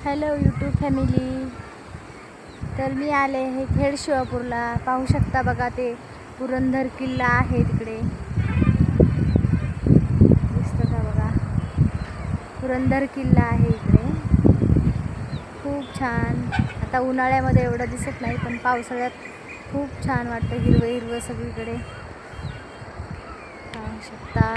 Hello YouTube family. तर मी आले आहे खेड शिवापूरला. पाहू शकता बघा, ते पुरंदर किल्ला आहे तिकडे, दिसतं का बघा. पुरंदर किल्ला आहे इकडे, खूप छान. आता उन्हाळ्यामध्ये एवढं दिसत नाही, पण पावसाळ्यात खूप छान वाटतं, हिरवं हिरवं सगळीकडे. पाहू शकता.